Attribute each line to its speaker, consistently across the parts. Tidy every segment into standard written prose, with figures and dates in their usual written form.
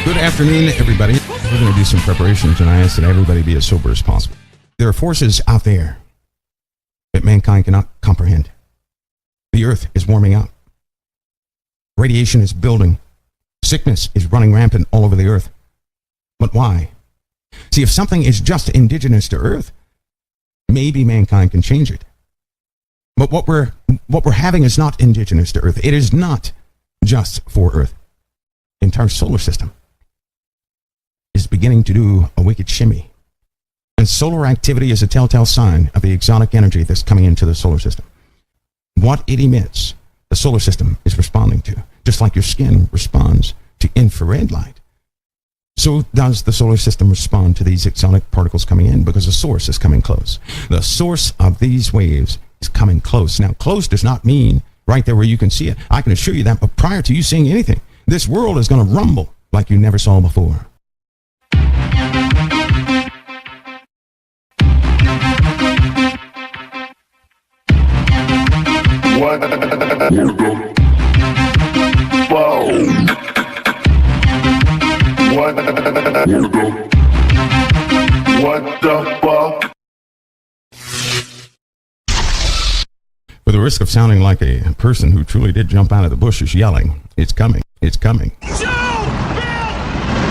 Speaker 1: Good afternoon, everybody. We're going to do some preparations, and I ask that everybody be as sober as possible. There are forces out there that mankind cannot comprehend. The earth is warming up. Radiation is building. Sickness is running rampant all over the earth. But why? See, if something is just indigenous to earth, maybe mankind can change it. But what we're having is not indigenous to earth. It is not just for earth. The entire solar system is beginning to do a wicked shimmy. And solar activity is a telltale sign of the exotic energy that's coming into the solar system. What it emits, the solar system is responding to. Just like your skin responds to infrared light, so does the solar system respond to these exotic particles coming in, because the source is coming close. The source of these waves is coming close. Now, close does not mean right there where you can see it. I can assure you that, but prior to you seeing anything, this world is going to rumble like you never saw before.
Speaker 2: What the fuck?
Speaker 1: For the risk of sounding like a person who truly did jump out of the bushes yelling, "It's coming, it's coming."
Speaker 2: Joe! Bill!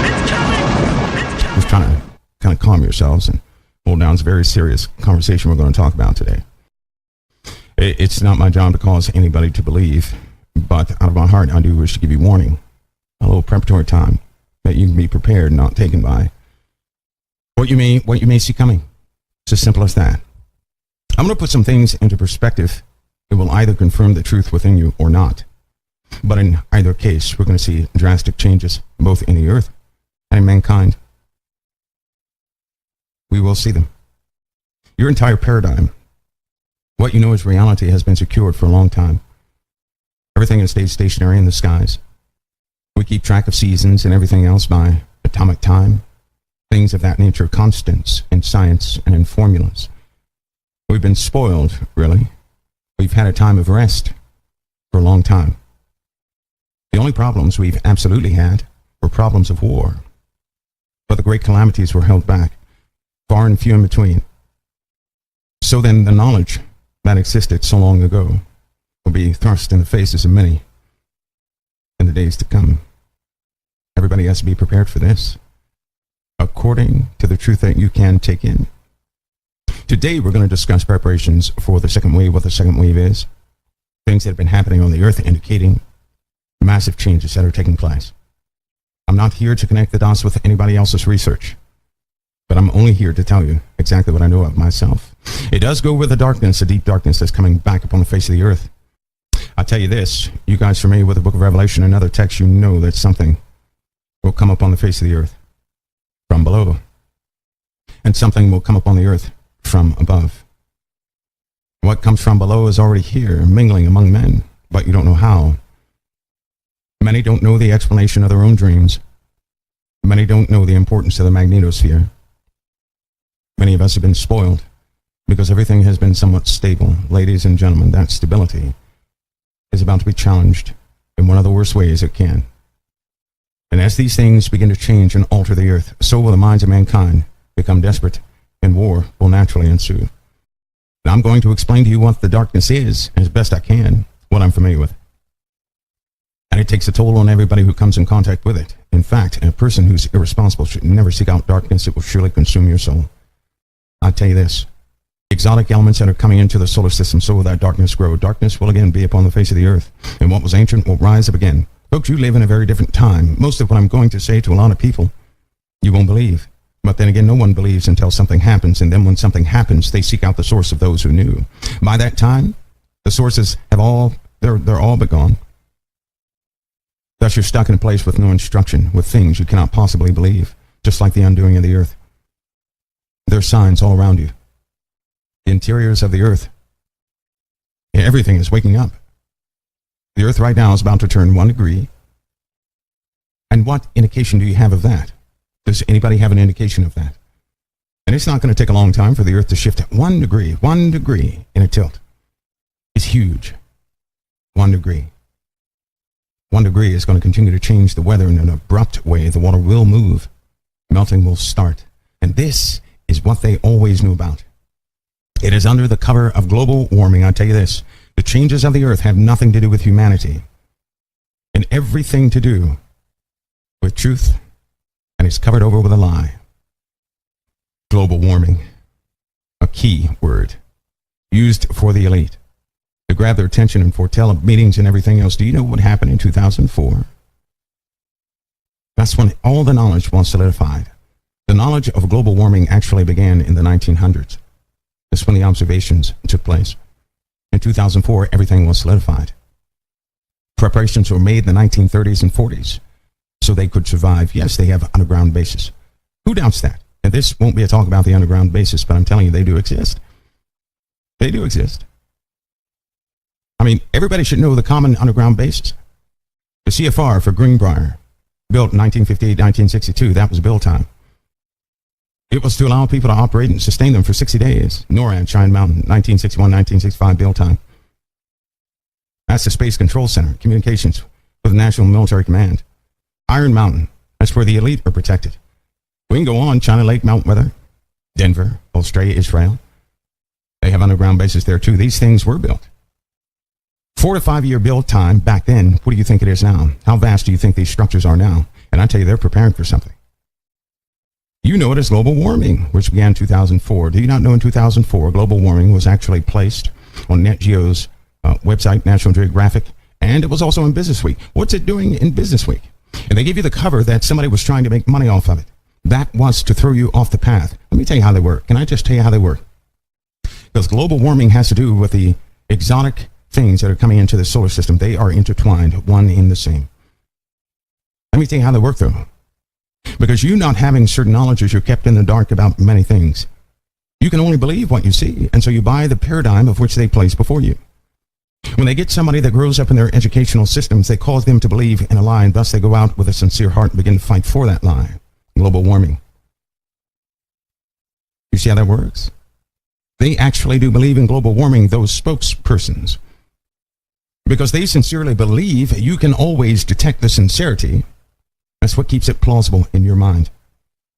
Speaker 2: It's coming!
Speaker 1: Just trying to kind of calm yourselves and hold down this very serious conversation we're going to talk about today. It's not my job to cause anybody to believe, but out of my heart, I do wish to give you warning, a little preparatory time, that you can be prepared, not taken by what you may see coming. It's as simple as that. I'm going to put some things into perspective. It will either confirm the truth within you or not. But in either case, we're going to see drastic changes, both in the earth and in mankind. We will see them. Your entire paradigm, what you know as reality, has been secured for a long time. Everything has stayed stationary in the skies. We keep track of seasons and everything else by atomic time. Things of that nature, constants in science and in formulas. We've been spoiled, really. We've had a time of rest for a long time. The only problems we've absolutely had were problems of war. But the great calamities were held back, far and few in between. So then the knowledge that existed so long ago will be thrust in the faces of many in the days to come. Everybody has to be prepared for this, according to the truth that you can take in. Today, we're going to discuss preparations for the second wave, what the second wave is, things that have been happening on the earth indicating massive changes that are taking place. I'm not here to connect the dots with anybody else's research, but I'm only here to tell you exactly what I know of myself. It does go with the darkness, the deep darkness that's coming back upon the face of the earth. I'll tell you this, you guys familiar with the book of Revelation and other texts, you know that something will come up on the face of the earth from below, and something will come up on the earth from above. What comes from below is already here, mingling among men, but you don't know how. Many don't know the explanation of their own dreams. Many don't know the importance of the magnetosphere. Many of us have been spoiled because everything has been somewhat stable. Ladies and gentlemen, that stability is about to be challenged in one of the worst ways it can. And as these things begin to change and alter the earth, so will the minds of mankind become desperate, and war will naturally ensue. Now, I'm going to explain to you what the darkness is, as best I can, what I'm familiar with. And it takes a toll on everybody who comes in contact with it. In fact, a person who's irresponsible should never seek out darkness. It will surely consume your soul. I'll tell you this. Exotic elements that are coming into the solar system, so will that darkness grow. Darkness will again be upon the face of the earth, and what was ancient will rise up again. Folks, you live in a very different time. Most of what I'm going to say to a lot of people, you won't believe. But then again, no one believes until something happens, and then when something happens, they seek out the source of those who knew. By that time, the sources have they're all but gone. Thus, you're stuck in a place with no instruction, with things you cannot possibly believe, just like the undoing of the earth. There are signs all around you. The interiors of the earth, everything is waking up. The earth right now is about to turn 1 degree. And what indication do you have of that? Does anybody have an indication of that? And it's not going to take a long time for the earth to shift 1 degree. 1 degree in a tilt. It's huge. 1 degree. 1 degree is going to continue to change the weather in an abrupt way. The water will move. Melting will start. And this is what they always knew about. It is under the cover of global warming. I tell you this, the changes of the earth have nothing to do with humanity and everything to do with truth, and it's covered over with a lie. Global warming, a key word used for the elite to grab their attention and foretell of meetings and everything else. Do you know what happened in 2004? That's when all the knowledge was solidified. The knowledge of global warming actually began in the 1900s. That's when the observations took place. In 2004, everything was solidified. Preparations were made in the 1930s and 40s so they could survive. Yes, they have underground bases. Who doubts that? And this won't be a talk about the underground bases, but I'm telling you, they do exist. They do exist. I mean, everybody should know the common underground bases. The CFR for Greenbrier, built in 1958, 1962, that was build time. It was to allow people to operate and sustain them for 60 days. NORAD, Cheyenne Mountain, 1961, 1965, build time. That's the Space Control Center, communications with the National Military Command. Iron Mountain, that's where the elite are protected. We can go on, China Lake, Mount Weather, Denver, Australia, Israel. They have underground bases there too. These things were built. 4 to 5 year build time back then. What do you think it is now? How vast do you think these structures are now? And I tell you, they're preparing for something. You know it as global warming, which began in 2004. Do you not know in 2004, global warming was actually placed on Net Geo's website, National Geographic, and it was also in Business Week. What's it doing in Business Week? And they give you the cover that somebody was trying to make money off of it. That was to throw you off the path. Let me tell you how they work. Can I just tell you how they work? Because global warming has to do with the exotic things that are coming into the solar system. They are intertwined, one in the same. Let me tell you how they work, though. Because you not having certain knowledges, you're kept in the dark about many things. You can only believe what you see, and so you buy the paradigm of which they place before you. When they get somebody that grows up in their educational systems, they cause them to believe in a lie, and thus they go out with a sincere heart and begin to fight for that lie. Global warming. You see how that works? They actually do believe in global warming, those spokespersons. Because they sincerely believe you can always detect the sincerity. That's what keeps it plausible in your mind.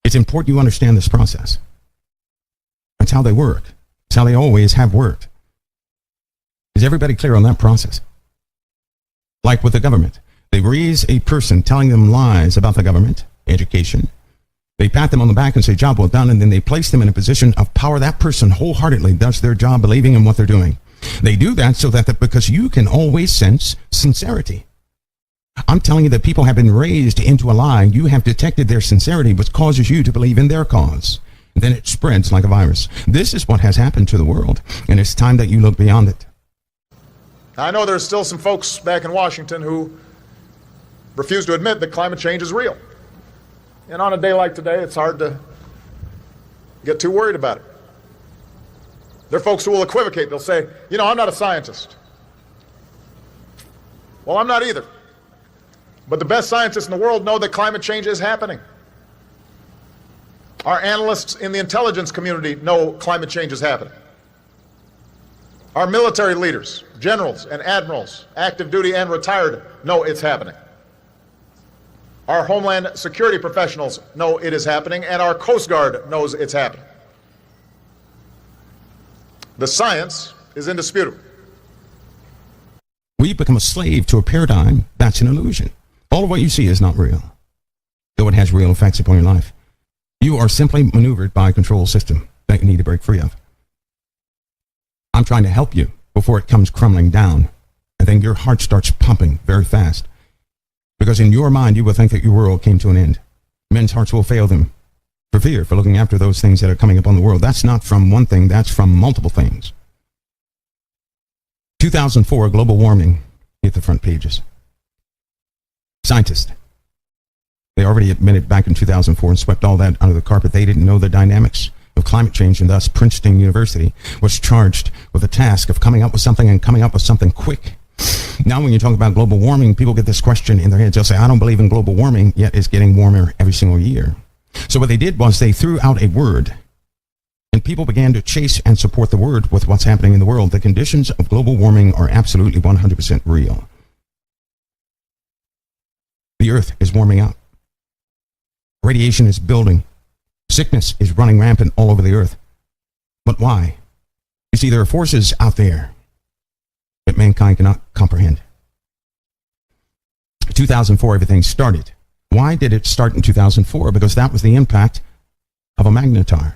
Speaker 1: It's important you understand this process. That's how they work. It's how they always have worked. Is everybody clear on that process? Like with the government, they raise a person telling them lies about the government, education. They pat them on the back and say, job well done, and then they place them in a position of power. That person wholeheartedly does their job believing in what they're doing. They do that so that because you can always sense sincerity. I'm telling you that people have been raised into a lie. You have detected their sincerity, which causes you to believe in their cause. Then it spreads like a virus. This is what has happened to the world, and it's time that you look beyond it.
Speaker 3: I know there's still some folks back in Washington who refuse to admit that climate change is real. And on a day like today, it's hard to get too worried about it. There are folks who will equivocate. They'll say, you know, I'm not a scientist. Well, I'm not either. But the best scientists in the world know that climate change is happening. Our analysts in the intelligence community know climate change is happening. Our military leaders, generals and admirals, active duty and retired, know it's happening. Our Homeland Security professionals know it is happening, and our Coast Guard knows it's happening. The science is indisputable.
Speaker 1: We become a slave to a paradigm that's an illusion. All of what you see is not real, though it has real effects upon your life. You are simply maneuvered by a control system that you need to break free of. I'm trying to help you before it comes crumbling down, and then your heart starts pumping very fast. Because in your mind, you will think that your world came to an end. Men's hearts will fail them for fear, for looking after those things that are coming upon the world. That's not from one thing, that's from multiple things. 2004, global warming hit the front pages. Scientists, they already admitted back in 2004 and swept all that under the carpet. They didn't know the dynamics of climate change, and thus Princeton University was charged with the task of coming up with something and coming up with something quick. Now when you talk about global warming, people get this question in their heads. They'll say, I don't believe in global warming, yet it's getting warmer every single year. So what they did was they threw out a word, and people began to chase and support the word with what's happening in the world. The conditions of global warming are absolutely 100% real. The earth is warming up. Radiation is building. Sickness is running rampant all over the earth. But why? You see, there are forces out there that mankind cannot comprehend. 2004, everything started. Why did it start in 2004? Because that was the impact of a magnetar.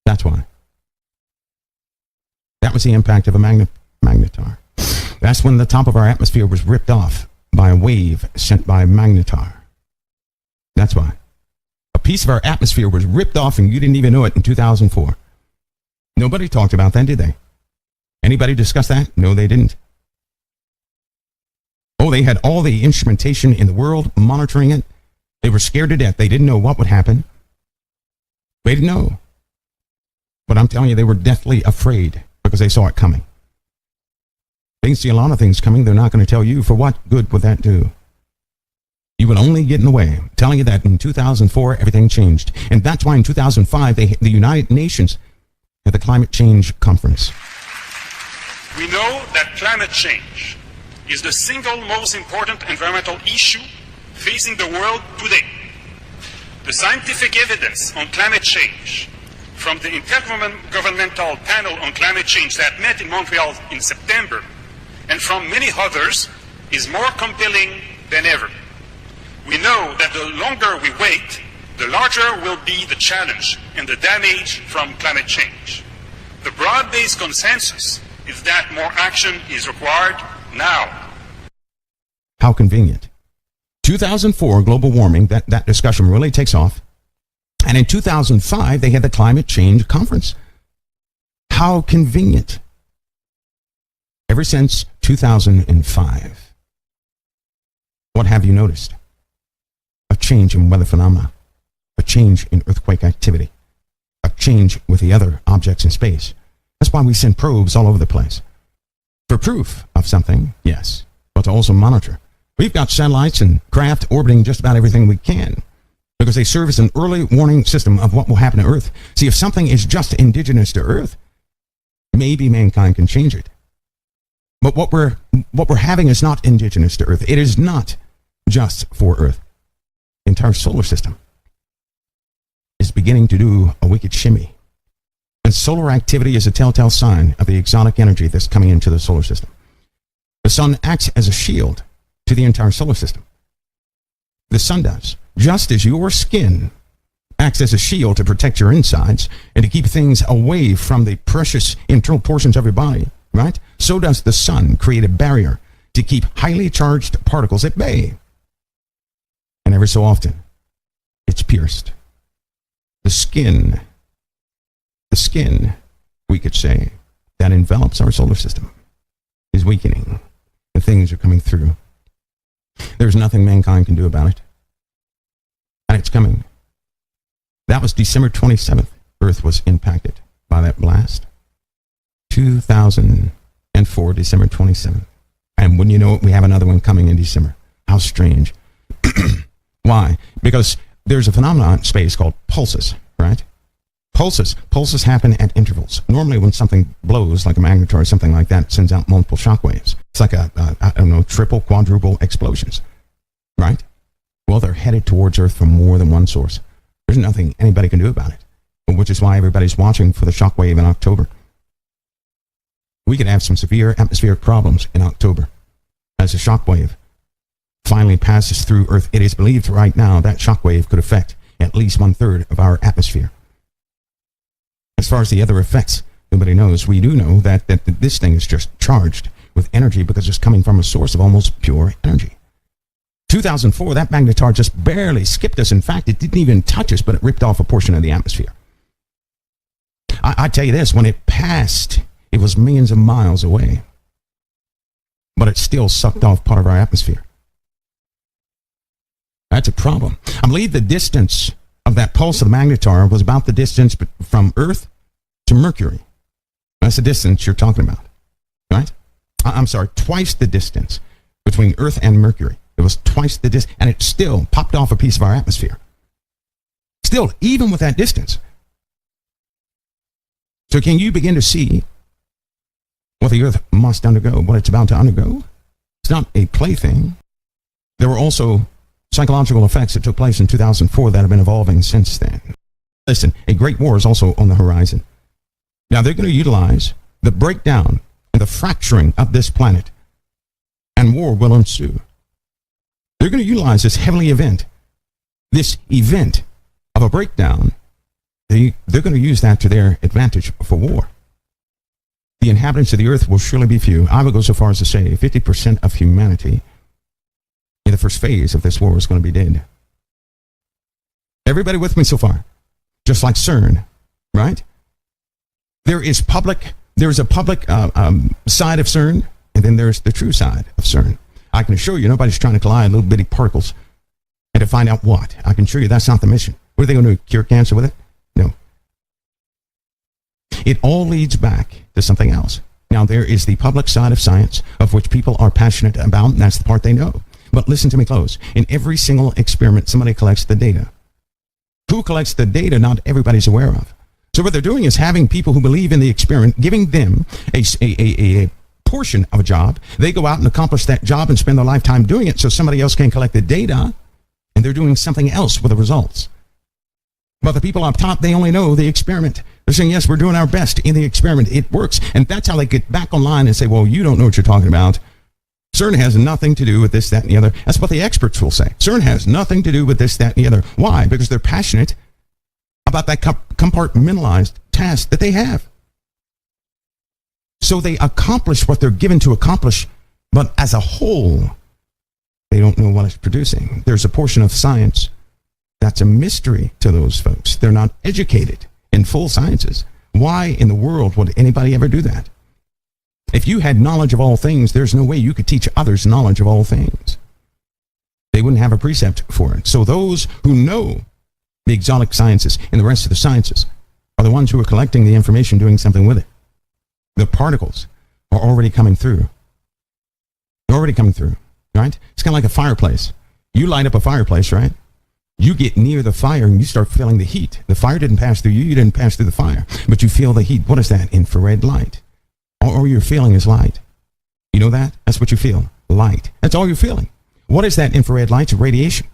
Speaker 1: That's why. That was the impact of a magnetar. That's when the top of our atmosphere was ripped off by a wave sent by a magnetar. That's why. A piece of our atmosphere was ripped off and you didn't even know it in 2004. Nobody talked about that, did they? Anybody discuss that? No, they didn't. Oh, they had all the instrumentation in the world monitoring it. They were scared to death. They didn't know what would happen. They didn't know. But I'm telling you, they were deathly afraid because they saw it coming. They can see a lot of things coming. They're not going to tell you. For what good would that do? You would only get in the way. I'm telling you that in 2004, everything changed. And that's why in 2005, the United Nations had the Climate Change Conference.
Speaker 4: We know that climate change is the single most important environmental issue facing the world today. The scientific evidence on climate change from the Intergovernmental Panel on Climate Change that met in Montreal in September and from many others is more compelling than ever. We know that the longer we wait, the larger will be the challenge and the damage from climate change. The broad-based consensus is that more action is required now.
Speaker 1: How convenient. 2004, global warming, that discussion really takes off. And in 2005, they had the Climate Change Conference. How convenient. Ever since 2005, what have you noticed? A change in weather phenomena, a change in earthquake activity, a change with the other objects in space. That's why we send probes all over the place. For proof of something, yes, but to also monitor. We've got satellites and craft orbiting just about everything we can because they serve as an early warning system of what will happen to Earth. See, if something is just indigenous to Earth, maybe mankind can change it. But what we're having is not indigenous to Earth. It is not just for Earth. The entire solar system is beginning to do a wicked shimmy. And solar activity is a telltale sign of the exotic energy that's coming into the solar system. The sun acts as a shield to the entire solar system. The sun does. Just as your skin acts as a shield to protect your insides and to keep things away from the precious internal portions of your body, right? So does the sun create a barrier to keep highly charged particles at bay. And every so often, it's pierced. The skin, we could say, that envelops our solar system is weakening and things are coming through. There's nothing mankind can do about it. And it's coming. That was December 27th. Earth was impacted by that blast. 2004, December 27th. And wouldn't you know it, we have another one coming in December. How strange. Why? Because there's a phenomenon in space called pulses, right? Pulses happen at intervals. Normally when something blows, like a magnetar or something like that, it sends out multiple shock waves. It's like triple, quadruple explosions, right? Well, they're headed towards Earth from more than one source. There's nothing anybody can do about it, which is why everybody's watching for the shock wave in October. We could have some severe atmospheric problems in October as the shock wave finally passes through Earth. It is believed right now that shock wave could affect at least 1/3 of our atmosphere. As far as the other effects, nobody knows. We do know that this thing is just charged with energy because it's coming from a source of almost pure energy. 2004, that magnetar just barely skipped us. In fact, it didn't even touch us, but it ripped off a portion of the atmosphere. I tell you this, when it passed, it was millions of miles away, but it still sucked off part of our atmosphere. That's a problem. I believe the distance of that pulse of the magnetar was about the distance from Earth to Mercury. That's the distance you're talking about, right? I'm sorry, twice the distance between Earth and Mercury. It was twice the distance, and it still popped off a piece of our atmosphere. Still, even with that distance. So can you begin to see what the Earth must undergo, what it's about to undergo? It's not a plaything. There were also psychological effects that took place in 2004 that have been evolving since then. Listen, a great war is also on the horizon. Now, they're going to utilize the breakdown and the fracturing of this planet, and war will ensue. They're going to utilize this this event of a breakdown. They're going to use that to their advantage for war. The inhabitants of the earth will surely be few. I would go so far as to say 50% of humanity in the first phase of this war is going to be dead. Everybody with me so far? Just like CERN, right? There's a public side of CERN, and then there's the true side of CERN. I can assure you nobody's trying to collide little bitty particles and to find out what. I can assure you that's not the mission. What are they going to do, cure cancer with it? No. It all leads back to something else. Now, there is the public side of science, of which people are passionate about, and that's the part they know. But listen to me close. In every single experiment, somebody collects the data. Who collects the data, not everybody's aware of. So what they're doing is having people who believe in the experiment, giving them a portion of a job. They go out and accomplish that job and spend their lifetime doing it so somebody else can collect the data, and they're doing something else with the results. But the people up top, they only know the experiment. They're saying, yes, we're doing our best in the experiment. It works. And that's how they get back online and say, well, you don't know what you're talking about. CERN has nothing to do with this, that, and the other. That's what the experts will say. CERN has nothing to do with this, that, and the other. Why? Because they're passionate about that compartmentalized task that they have. So they accomplish what they're given to accomplish, but as a whole, they don't know what it's producing. There's a portion of science that's a mystery to those folks. They're not educated in full sciences. Why in the world would anybody ever do that? If you had knowledge of all things, there's no way you could teach others knowledge of all things. They wouldn't have a precept for it. So those who know the exotic sciences and the rest of the sciences are the ones who are collecting the information, doing something with it. The particles are already coming through. They're already coming through, right? It's kind of like a fireplace. You light up a fireplace, right? You get near the fire and you start feeling the heat. The fire didn't pass through you, you didn't pass through the fire, but you feel the heat. What is that? Infrared light. All you're feeling is light. You know that? That's what you feel. Light. That's all you're feeling. What is that infrared light? It's radiation.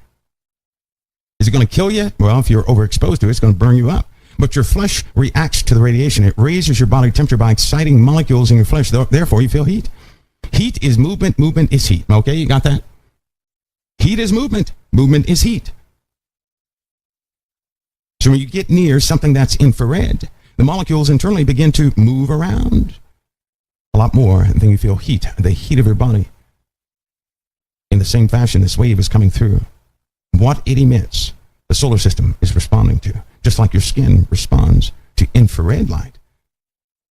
Speaker 1: Is it going to kill you? Well, if you're overexposed to it, it's going to burn you up. But your flesh reacts to the radiation. It raises your body temperature by exciting molecules in your flesh. Therefore, you feel heat. Heat is movement. Movement is heat. Okay, you got that? Heat is movement. Movement is heat. So when you get near something that's infrared, the molecules internally begin to move around a lot more, and then you feel heat, the heat of your body. In the same fashion, this wave is coming through. What it emits, the solar system is responding to, just like your skin responds to infrared light.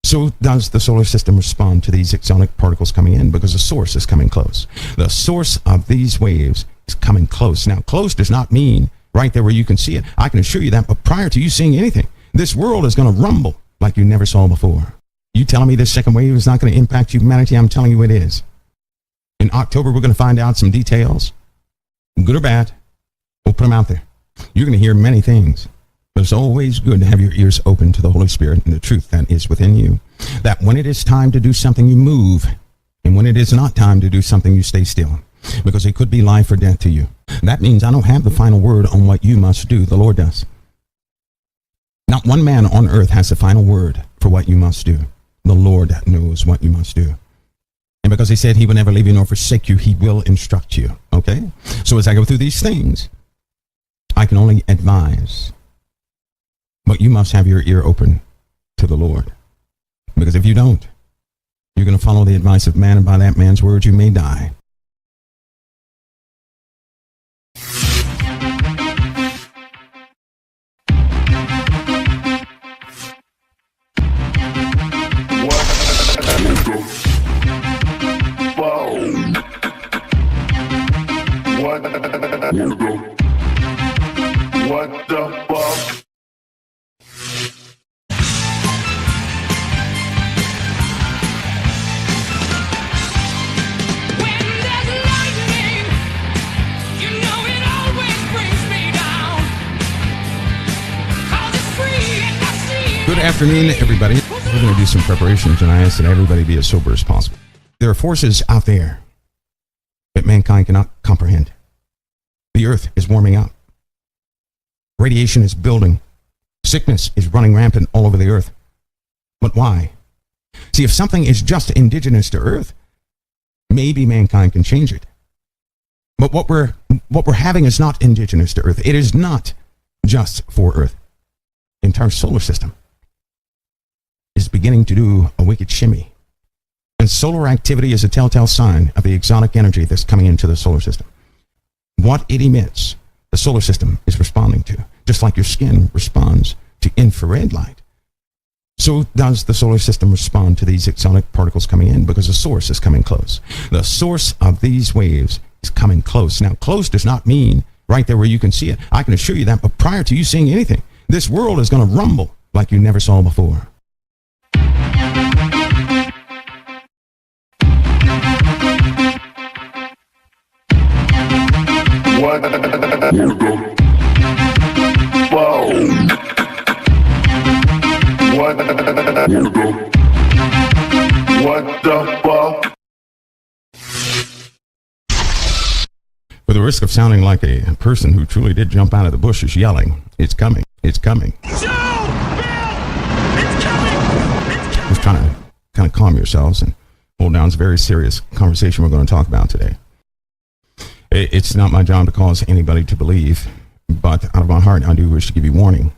Speaker 1: So does the solar system respond to these exotic particles coming in, because the source is coming close. The source of these waves is coming close. Now, close does not mean right there where you can see it. I can assure you that, but prior to you seeing anything, this world is going to rumble like you never saw before. You telling me this second wave is not going to impact humanity? I'm telling you it is. In October, we're going to find out some details, good or bad. We'll put them out there. You're going to hear many things, but it's always good to have your ears open to the Holy Spirit and the truth that is within you. That when it is time to do something, you move. And when it is not time to do something, you stay still. Because it could be life or death to you. That means I don't have the final word on what you must do. The Lord does. Not one man on earth has the final word for what you must do. The Lord knows what you must do. And because he said he will never leave you nor forsake you, he will instruct you. Okay? So as I go through these things, I can only advise. But you must have your ear open to the Lord. Because if you don't, you're going to follow the advice of man, and by that man's word you may die.
Speaker 2: What the fuck?
Speaker 5: When there's lightning, you know it always brings me down. 'Cause it's free and I see it.
Speaker 1: Good afternoon, everybody. We're going to do some preparations, and I ask that everybody be as sober as possible. There are forces out there that mankind cannot comprehend. The earth is warming up. Radiation is building. Sickness is running rampant all over the earth. But why? See, if something is just indigenous to earth, maybe mankind can change it. But what we're having is not indigenous to earth. It is not just for earth. The entire solar system is beginning to do a wicked shimmy. And solar activity is a telltale sign of the exotic energy that's coming into the solar system. What it emits, the solar system is responding to. Just like your skin responds to infrared light, so does the solar system respond to these exotic particles coming in, because the source is coming close. The source of these waves is coming close. Now, close does not mean right there where you can see it. I can assure you that, but prior to you seeing anything, this world is going to rumble like you never saw before.
Speaker 2: What the fuck? What the fuck?
Speaker 1: With the risk of sounding like a person who truly did jump out of the bushes yelling, "It's coming, it's coming."
Speaker 5: Shoot! Bill! It's coming!
Speaker 1: Just trying to kind of calm yourselves and hold down this very serious conversation we're going to talk about today. It's not my job to cause anybody to believe, but out of my heart, I do wish to give you warning.